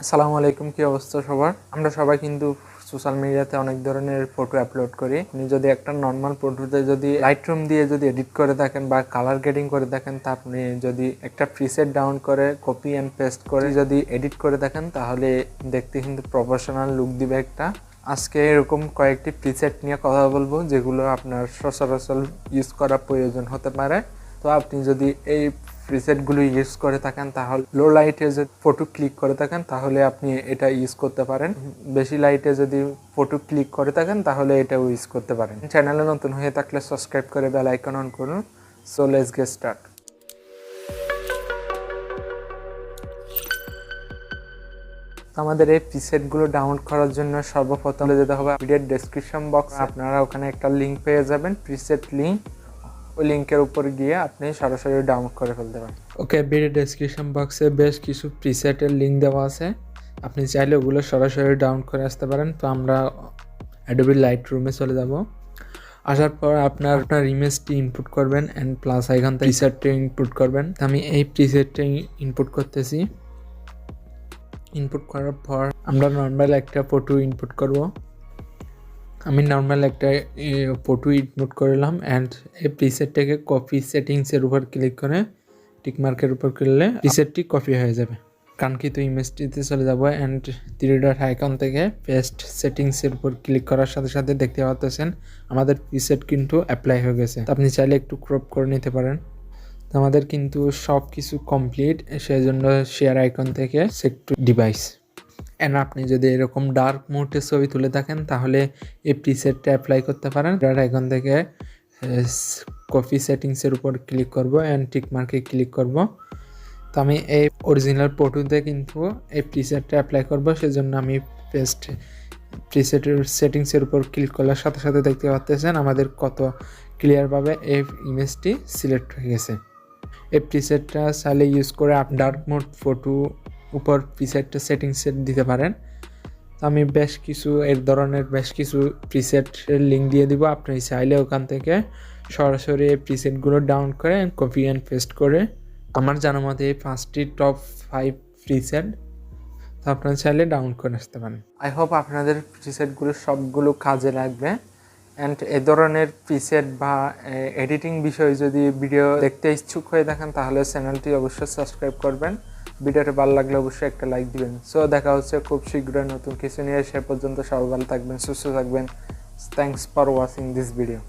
আসসালামু আলাইকুম, কি অবস্থা সবার? আমরা সবাই কিন্তু সোশ্যাল মিডিয়াতে অনেক ধরনের ফটো আপলোড করি। আপনি যদি একটা নর্মাল ফটোতে যদি লাইটরুম দিয়ে যদি এডিট করে থাকেন বা কালার গ্রেডিং করে থাকেন, তা আপনি যদি একটা প্রিসেট ডাউন করে কপি অ্যান্ড পেস্ট করে যদি এডিট করে থাকেন, তাহলে দেখতে কিন্তু প্রফেশনাল লুক দিবে একটা। আজকে এরকম কয়েকটি প্রিসেট নিয়ে কথা বলবো যেগুলো আপনার সচরাচর ইউজ করা প্রয়োজন হতে পারে। তো আপনি যদি এই প্রিসেটগুলো ইউজ করে থাকেন, তাহলে লো লাইটে যদি ফটো ক্লিক করে থাকেন তাহলে আপনি এটা ইউজ করতে পারেন। বেশি লাইটে যদি ফটো ক্লিক করে থাকেন তাহলে এটাও ইউজ করতে পারেন। চ্যানেলে নতুন হয়ে থাকলে সাবস্ক্রাইব করে বেল আইকন অন করুন। So let's get start. আমাদের এই প্রিসেটগুলো ডাউনলোড করার জন্য সর্বপ্রথম যেতে হবে ভিডিওর ডেসক্রিপশন বক্স। আপনারা ওখানে একটা লিঙ্ক পেয়ে যাবেন, প্রিসেট লিঙ্ক। ওই লিঙ্কের উপর গিয়ে আপনি সরাসরি ডাউনলোড করে ফেলতে পারেন। ওকে, ভিডিও ডেসক্রিপশন বক্সে বেশ কিছু প্রিসেটের লিঙ্ক দেওয়া আছে, আপনি চাইলে ওগুলো সরাসরি ডাউনলোড করে আসতে পারেন। তো আমরা অ্যাডোবি লাইটরুমে চলে যাব। আসার পর আপনার ইমেজটি ইনপুট করবেন অ্যান্ড প্লাস আইকন থেকে প্রিসেটটি ইনপুট করবেন। আমি এই প্রিসেটটি ইনপুট করতেছি। ইনপুট করার পর আমরা নর্মাল একটা ফটো ইনপুট করব। আমি নর্মাল একটা ফটো ইনপুট করলাম অ্যান্ড এই প্রিসেটটাকে কপি সেটিংসের উপর ক্লিক করে টিকমার্কের উপর করলে প্রিসেটটি কপি হয়ে যাবে। কাঙ্ক্ষিত ইমেজটিতে চলে যাব অ্যান্ড 3 ডট আইকন থেকে পেস্ট সেটিংসের উপর ক্লিক করার সাথে সাথে দেখতে পাচ্ছেন আমাদের প্রিসেট কিন্তু অ্যাপ্লাই হয়ে গেছে। আপনি চাইলে একটু ক্রপ করে নিতে পারেন। আমাদের কিন্তু সব কিছু কমপ্লিট, সেই জন্য শেয়ার আইকন থেকে সেট টু ডিভাইস। অ্যান্ড আপনি যদি এরকম ডার্ক মোডে ছবি তুলে থাকেন তাহলে এই প্রিসেটটা অ্যাপ্লাই করতে পারেন। ডার্ক আইকন থেকে কপি সেটিংসের উপর ক্লিক করব অ্যান্ড টিক মার্কে ক্লিক করব। তো আমি এই অরিজিনাল ফটোতে কিন্তু এই প্রিসেটটা অ্যাপ্লাই করব, সেজন্য আমি প্রিসেটের সেটিংসের উপর ক্লিক করার সাথে সাথে দেখতে পাচ্ছেন আমাদের কত ক্লিয়ারভাবে এই ইমেজটি সিলেক্ট হয়ে গেছে। এই প্রিসেটটা চাইলে ইউজ করে আপনি ডার্ক মোড ফটো উপর প্রিসেটটা সেটিংস দিতে পারেন। তো আমি বেশ কিছু প্রিসেটের লিঙ্ক দিয়ে দিব। আপনি চাইলে ওখান থেকে সরাসরি এই প্রিসেটগুলো ডাউনলোড করে কপি অ্যান্ড পেস্ট করে আমার জানা মতে এই 5টি টপ 5 প্রিসেট তো আপনারা চাইলে ডাউনলোড করে আসতে পারেন। আই হোপ আপনাদের প্রিসেটগুলো সবগুলো কাজে লাগবে। অ্যান্ড এ ধরনের প্রিসেট বা এডিটিং বিষয়ে যদি ভিডিও দেখতে ইচ্ছুক হয়ে থাকেন তাহলে চ্যানেলটি অবশ্যই সাবস্ক্রাইব করবেন। ভিডিওটা ভালো লাগলে অবশ্যই একটা লাইক দিবেন। সো দেখা হচ্ছে খুব শীঘ্রই নতুন কিছু নিয়ে। সে পর্যন্ত সবাই ভালো থাকবেন, সুস্থ থাকবেন। Thanks for watching this video.